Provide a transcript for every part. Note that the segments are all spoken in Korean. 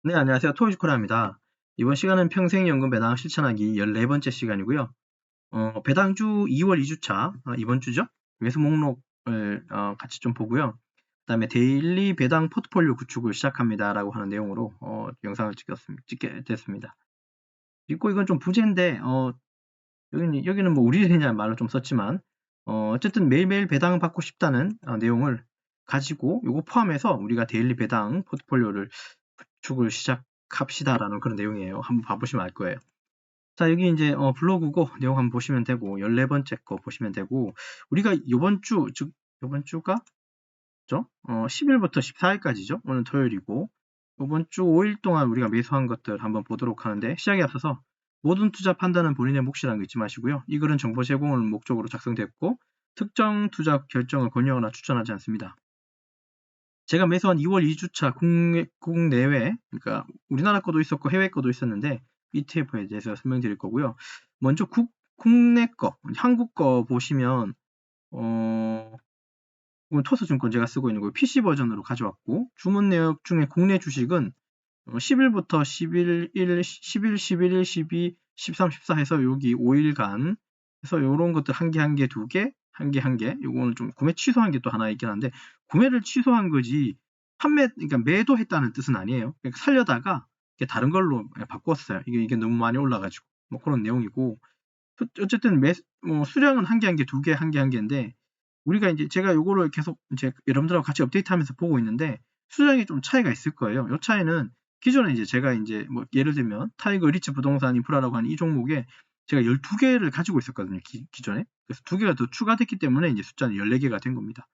네, 안녕하세요. 토요주코라입니다. 이번 시간은 평생연금 배당 실천하기 14번째 시간이고요. 배당주 2월 2주차, 이번 주죠? 매수 목록을 같이 좀 보고요. 그 다음에 데일리 배당 포트폴리오 구축을 시작합니다. 라고 하는 내용으로 영상을 찍게 됐습니다. 그리고 이건 좀 부재인데, 여기는 뭐 우리 일이냐는 말로 좀 썼지만, 어쨌든 매일매일 배당 받고 싶다는 내용을 가지고 요거 포함해서 우리가 데일리 배당 포트폴리오를 구축을 시작합시다라는 그런 내용이에요. 한번 봐보시면 알 거예요. 자, 여기 이제 블로그고 내용 한번 보시면 되고 14번째 거 보시면 되고 우리가 이번 주, 즉 이번 주가 10일부터 14일까지죠. 오늘 토요일이고 이번 주 5일 동안 우리가 매수한 것들 한번 보도록 하는데 시작에 앞서서 모든 투자 판단은 본인의 몫이라는 거 잊지 마시고요. 이 글은 정보 제공을 목적으로 작성됐고 특정 투자 결정을 권유하거나 추천하지 않습니다. 제가 매수한 2월 2주차 국내외, 그러니까 우리나라 거도 있었고 해외 거도 있었는데 ETF에 대해서 설명드릴 거고요. 먼저 국내 거, 한국 거 보시면 이건 토스증권 제가 쓰고 있는 거 PC 버전으로 가져왔고 주문 내역 중에 국내 주식은 10일부터 11일, 11일, 12, 13, 14 해서 여기 5일간 해서 요런 것들 한 개, 한 개, 두 개, 한 개, 한 개. 요거는 좀 구매 취소한 게 또 하나 있긴 한데 구매를 취소한 거지 그러니까 매도했다는 뜻은 아니에요. 그러니까 살려다가 다른 걸로 바꿨어요. 이게 너무 많이 올라가지고 뭐 그런 내용이고 어쨌든 수량은 한 개, 한 개, 두 개, 한 개, 한 개인데 우리가 이제 제가 요거를 계속 이제 여러분들하고 같이 업데이트하면서 보고 있는데 수량이 좀 차이가 있을 거예요. 요 차이는 기존에 이제 제가 이제 뭐 예를 들면 타이거 리츠 부동산 인프라라고 하는 이 종목에 제가 12개를 가지고 있었거든요. 기존에. 그래서 2개가 더 추가됐기 때문에 이제 숫자는 14개가 된 겁니다.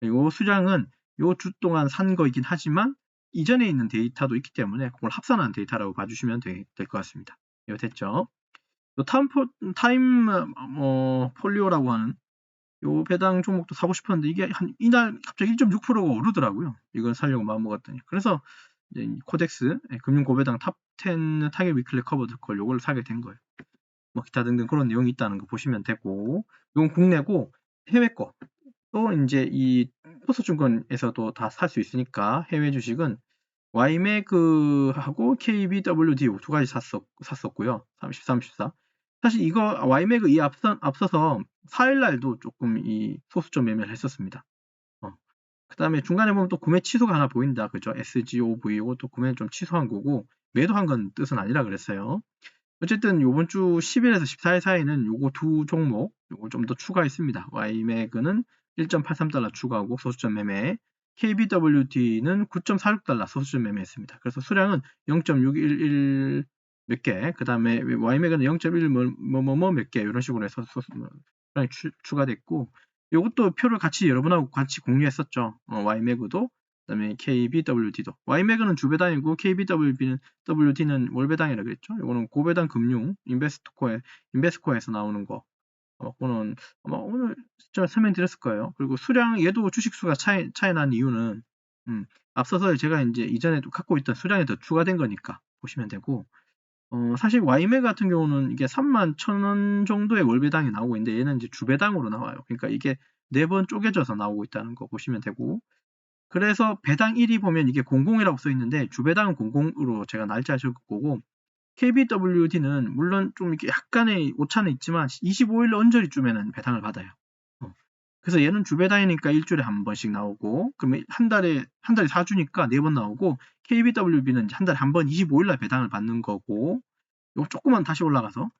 요 수량은 요 주 동안 산 거이긴 하지만 이전에 있는 데이터도 있기 때문에 그걸 합산한 데이터라고 봐주시면 될 것 같습니다. 이거 됐죠? 타임 폴리오라고 하는 요 배당 종목도 사고 싶었는데 이게 한 이날 갑자기 1.6%가 오르더라고요. 이걸 사려고 마음먹었더니. 그래서 이제 코덱스 금융 고배당 탑10 타겟 위클리 커버드 걸 요걸 사게 된 거예요. 뭐 기타 등등 그런 내용이 있다는 거 보시면 되고 이건 국내고 해외 거. 또 이제 이 토스증권에서도 다 살 수 있으니까 해외 주식은 YMEG하고 KBWD 두 가지 샀었고요. 33, 34. 사실 이거 YMEG 앞서서 4일날도 조금 이 소수점 매매를 했었습니다. 그 다음에 중간에 보면 또 구매 취소가 하나 보인다. 그죠? SGOV 이것도 구매 좀 취소한 거고 매도한 건 뜻은 아니라 그랬어요. 어쨌든 요번 주 10일에서 14일 사이는 요거 두 종목 요거 좀 더 추가했습니다. YMEG는 1.83달러 추가하고 소수점 매매 KBWD는 9.46달러 소수점 매매했습니다. 그래서 수량은 0.611 몇 개, 그 다음에 YMEG는 0.1 몇 개 이런 식으로 해서 수량이 추가됐고 이것도 표를 같이 여러분하고 같이 공유했었죠. YMEG도 그다음에 KBWD도. YMEG는 주배당이고 KBWD는 월배당이라 그랬죠. 이거는 고배당 금융 인베스코에서 나오는 거. 그거는 아마 오늘 제가 설명드렸을 거예요. 그리고 수량 얘도 주식수가 차이 난 이유는 앞서서 제가 이제 이전에도 갖고 있던 수량이 더 추가된 거니까 보시면 되고 사실 YMEG 같은 경우는 이게 31,000원 정도의 월배당이 나오고 있는데 얘는 이제 주배당으로 나와요. 그러니까 이게 4번 쪼개져서 나오고 있다는 거 보시면 되고 그래서 배당 1위 보면 이게 00이라고 써 있는데 주배당은 00으로 제가 날짜 적을 거고 KBWD는 물론 좀 이렇게 약간의 오차는 있지만 25일 언저리쯤에는 배당을 받아요. 그래서 얘는 주배당이니까 일주일에 한 번씩 나오고 그러면 한 달에 4주니까 4번 나오고 KBWB는 한 달에 한 번 25일 날 배당을 받는 거고 요거 조금만 다시 올라가서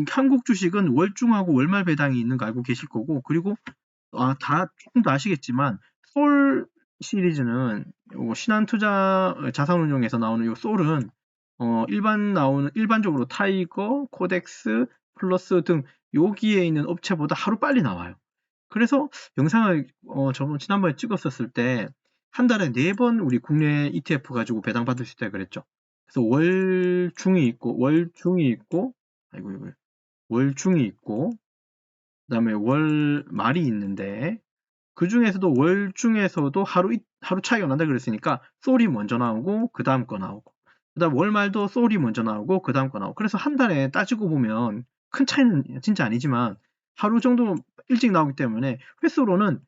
한국 주식은 월중하고 월말 배당이 있는 거 알고 계실 거고 그리고 다 조금 더 아시겠지만 솔 시리즈는 요거 신한투자 자산운용에서 나오는 요 솔은 일반적으로 타이거, 코덱스, 플러스 등 여기에 있는 업체보다 하루 빨리 나와요. 그래서 영상을 지난번에 찍었었을 때 한 달에 4번 우리 국내 ETF 가지고 배당 받을 수 있다 그랬죠. 그래서 월중이 있고 월중이 있고 그다음에 월말이 있는데 그 중에서도 월중에서도 하루 차이가 난다 그랬으니까 솔이 먼저 나오고 그 다음 거 나오고 그다음 월말도 솔이 먼저 나오고 그 다음 거 나오고 그래서 한 달에 따지고 보면 큰 차이는 진짜 아니지만 하루 정도 일찍 나오기 때문에 횟수로는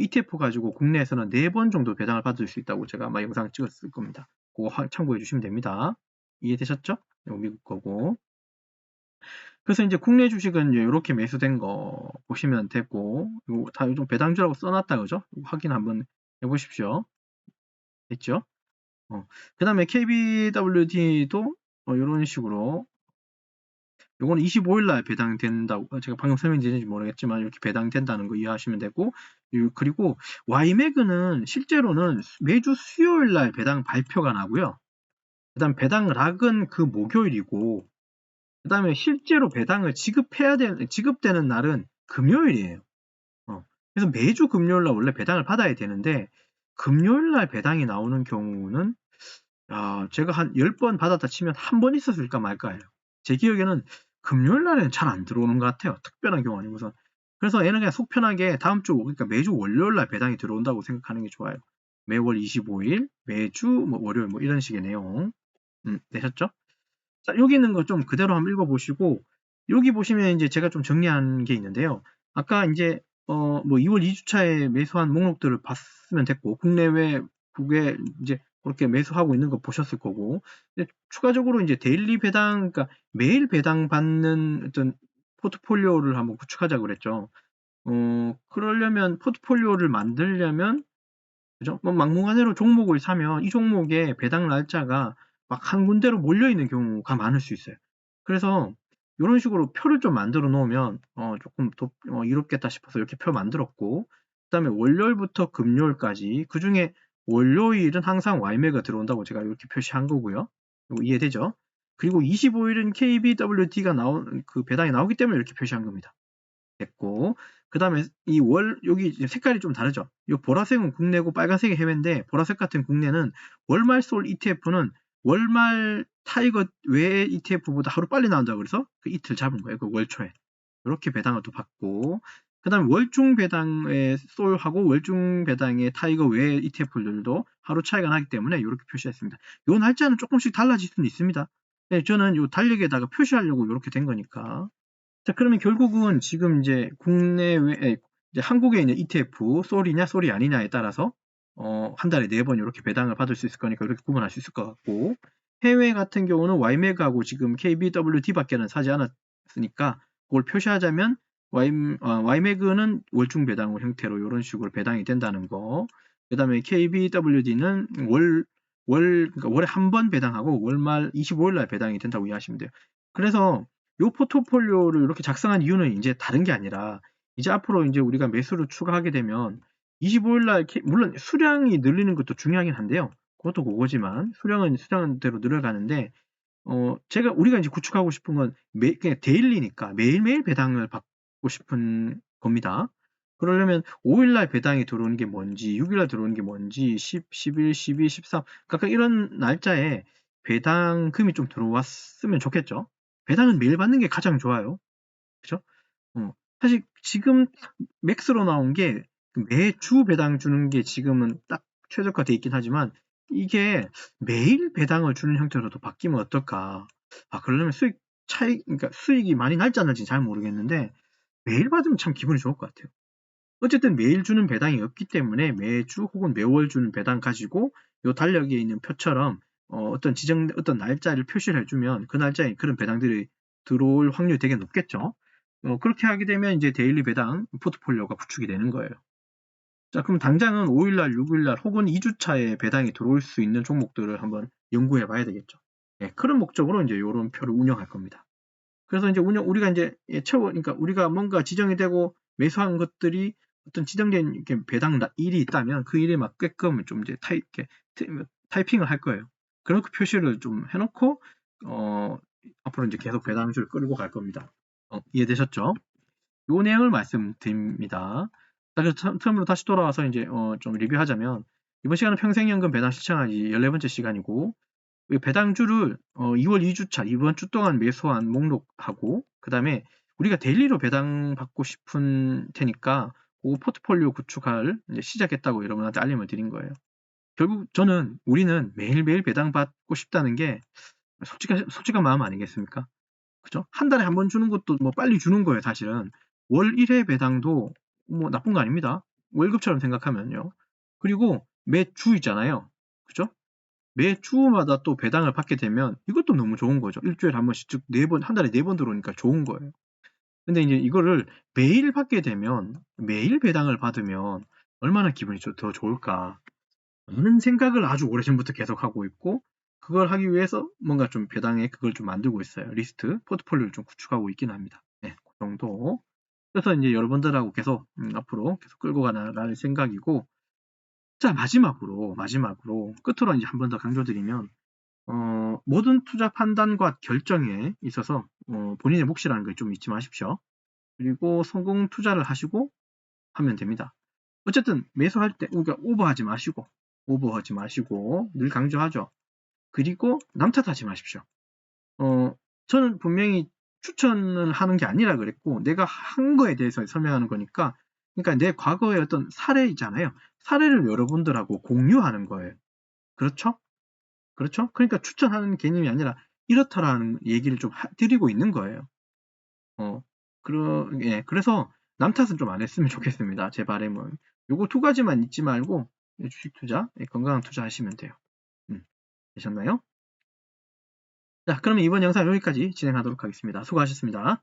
ETF 가지고 국내에서는 4번 정도 배당을 받을 수 있다고 제가 아마 영상을 찍었을 겁니다. 그거 참고해 주시면 됩니다. 이해되셨죠? 이거 미국 거고. 그래서 이제 국내 주식은 이렇게 매수된 거 보시면 되고, 이거 다 요즘 배당주라고 써놨다 그죠? 확인 한번 해보십시오. 됐죠? 그 다음에 KBWD도 이런 식으로, 요거는 25일날 배당된다고, 제가 방금 설명드렸는지 모르겠지만, 이렇게 배당된다는 거 이해하시면 되고, 그리고 YMAG는 실제로는 매주 수요일날 배당 발표가 나고요. 그 다음 배당 락은 그 목요일이고, 그 다음에 실제로 배당을 지급되는 날은 금요일이에요. 그래서 매주 금요일날 원래 배당을 받아야 되는데, 금요일날 배당이 나오는 경우는, 제가 한 10번 받았다 치면 한 번 있었을까 말까예요. 제 기억에는 금요일날에는 잘 안 들어오는 것 같아요. 특별한 경우 아니고선. 그래서 얘는 그냥 속 편하게 다음 주, 그러니까 매주 월요일날 배당이 들어온다고 생각하는 게 좋아요. 매월 25일, 매주 월요일 이런 식의 내용. 되셨죠? 자, 여기 있는 거 좀 그대로 한번 읽어보시고, 여기 보시면 이제 제가 좀 정리한 게 있는데요. 아까 이제 2월 2주차에 매수한 목록들을 봤으면 됐고, 국외 이제 그렇게 매수하고 있는 거 보셨을 거고, 추가적으로 이제 데일리 배당, 그러니까 매일 배당 받는 어떤 포트폴리오를 한번 구축하자고 그랬죠. 그러려면 포트폴리오를 만들려면, 그죠? 막무가내로 종목을 사면 이 종목의 배당 날짜가 막 한 군데로 몰려있는 경우가 많을 수 있어요. 그래서 이런 식으로 표를 좀 만들어 놓으면 조금 이롭겠다 싶어서 이렇게 표 만들었고, 그 다음에 월요일부터 금요일까지, 그 중에 월요일은 항상 YMA가 들어온다고 제가 이렇게 표시한 거고요. 이거 이해되죠? 그리고 25일은 KBWD가 그 배당이 나오기 때문에 이렇게 표시한 겁니다. 됐고, 그 다음에 여기 색깔이 좀 다르죠? 이 보라색은 국내고 빨간색이 해외인데, 보라색 같은 국내는 월말 솔 ETF는 월말 타이거 외 ETF보다 하루 빨리 나온다고 그래서 그 이틀 잡은 거예요. 그 월초에. 이렇게 배당을 또 받고, 그 다음에 월중 배당의 솔하고 월중 배당의 타이거 외 ETF들도 하루 차이가 나기 때문에 이렇게 표시했습니다. 이 날짜는 조금씩 달라질 수는 있습니다. 네, 저는 이 달력에다가 표시하려고 이렇게 된 거니까. 자, 그러면 결국은 지금 이제 이제 한국에 있는 ETF, 솔이냐, 솔이 아니냐에 따라서, 한 달에 4번 이렇게 배당을 받을 수 있을 거니까 이렇게 구분할 수 있을 것 같고, 해외 같은 경우는 YMAG하고 지금 KBWD 밖에는 사지 않았으니까, 그걸 표시하자면, YMAG는 월중 배당 형태로 이런 식으로 배당이 된다는 거, 그 다음에 KBWD는 그러니까 월에 한 번 배당하고 월말 25일날 배당이 된다고 이해하시면 돼요. 그래서 요 포트폴리오를 이렇게 작성한 이유는 이제 다른 게 아니라, 이제 앞으로 이제 우리가 매수를 추가하게 되면 25일날 물론 수량이 늘리는 것도 중요하긴 한데요. 그것도 그거지만 수량은 수량대로 늘어가는데, 우리가 이제 구축하고 싶은 건 그냥 데일리니까 매일매일 배당을 받고 싶은 겁니다. 그러려면 5일날 배당이 들어오는 게 뭔지, 6일날 들어오는 게 뭔지, 10, 11, 12, 13 각각 이런 날짜에 배당금이 좀 들어왔으면 좋겠죠. 배당은 매일 받는 게 가장 좋아요. 그죠? 사실 지금 맥스로 나온 게 매주 배당 주는 게 지금은 딱 최적화돼 있긴 하지만, 이게 매일 배당을 주는 형태로도 바뀌면 어떨까? 그러려면 그러니까 수익이 많이 날지 안 날지 잘 모르겠는데, 매일 받으면 참 기분이 좋을 것 같아요. 어쨌든 매일 주는 배당이 없기 때문에 매주 혹은 매월 주는 배당 가지고 요 달력에 있는 표처럼 어떤 날짜를 표시를 해주면 그 날짜에 그런 배당들이 들어올 확률이 되게 높겠죠. 그렇게 하게 되면 이제 데일리 배당 포트폴리오가 구축이 되는 거예요. 자, 그럼 당장은 5일날, 6일날 혹은 2주차에 배당이 들어올 수 있는 종목들을 한번 연구해 봐야 되겠죠. 그런 목적으로 이제 이런 표를 운영할 겁니다. 그래서 이제 우리가 이제 그러니까 우리가 뭔가 지정이 되고 매수한 것들이 어떤 지정된 배당 일이 있다면 그 일에 맞게끔 좀 이제 타이핑을 할 거예요. 그런 표시를 좀 해놓고 앞으로 이제 계속 배당주를 끌고 갈 겁니다. 이해되셨죠? 요 내용을 말씀드립니다. 그래서 처음으로 다시 돌아와서 이제 좀 리뷰하자면, 이번 시간은 평생연금 배당 실천하기 14번째 시간이고, 배당주를 2월 2주차 이번 주 동안 매수한 목록하고, 그 다음에 우리가 데일리로 배당 받고 싶은 테니까 그 포트폴리오 구축을 이제 시작했다고 여러분한테 알림을 드린 거예요. 결국 우리는 매일매일 배당 받고 싶다는 게 솔직한 마음 아니겠습니까? 그죠? 한 달에 한 번 주는 것도 빨리 주는 거예요, 사실은. 월 1회 배당도 나쁜 거 아닙니다. 월급처럼 생각하면요. 그리고 매주 있잖아요. 그죠? 매 주마다 또 배당을 받게 되면 이것도 너무 좋은 거죠. 일주일에 한 번씩, 즉 한 달에 4번 들어오니까 좋은 거예요. 근데 이제 이거를 매일 받게 되면, 매일 배당을 받으면 얼마나 기분이 더 좋을까 하는 생각을 아주 오래전부터 계속 하고 있고, 그걸 하기 위해서 뭔가 좀 배당에 그걸 좀 만들고 있어요. 리스트, 포트폴리오를 좀 구축하고 있긴 합니다. 네, 그 정도. 그래서 이제 여러분들하고 계속 앞으로 계속 끌고 가라는 생각이고, 자, 마지막으로 끝으로 이제 한 번 더 강조드리면, 모든 투자 판단과 결정에 있어서 본인의 몫이라는 걸 좀 잊지 마십시오. 그리고 성공 투자를 하시고 하면 됩니다. 어쨌든 매수할 때 우리가 오버하지 마시고 늘 강조하죠. 그리고 남 탓하지 마십시오. 저는 분명히 추천을 하는 게 아니라 그랬고, 내가 한 거에 대해서 설명하는 거니까, 그러니까 내 과거의 어떤 사례 있잖아요. 사례를 여러분들하고 공유하는 거예요. 그렇죠? 그러니까 추천하는 개념이 아니라 이렇다라는 얘기를 좀 드리고 있는 거예요. 그래서 남 탓은 좀 안 했으면 좋겠습니다. 제 바람은. 요거 2가지만 잊지 말고 주식 투자, 건강한 투자 하시면 돼요. 되셨나요? 자, 그러면 이번 영상 여기까지 진행하도록 하겠습니다. 수고하셨습니다.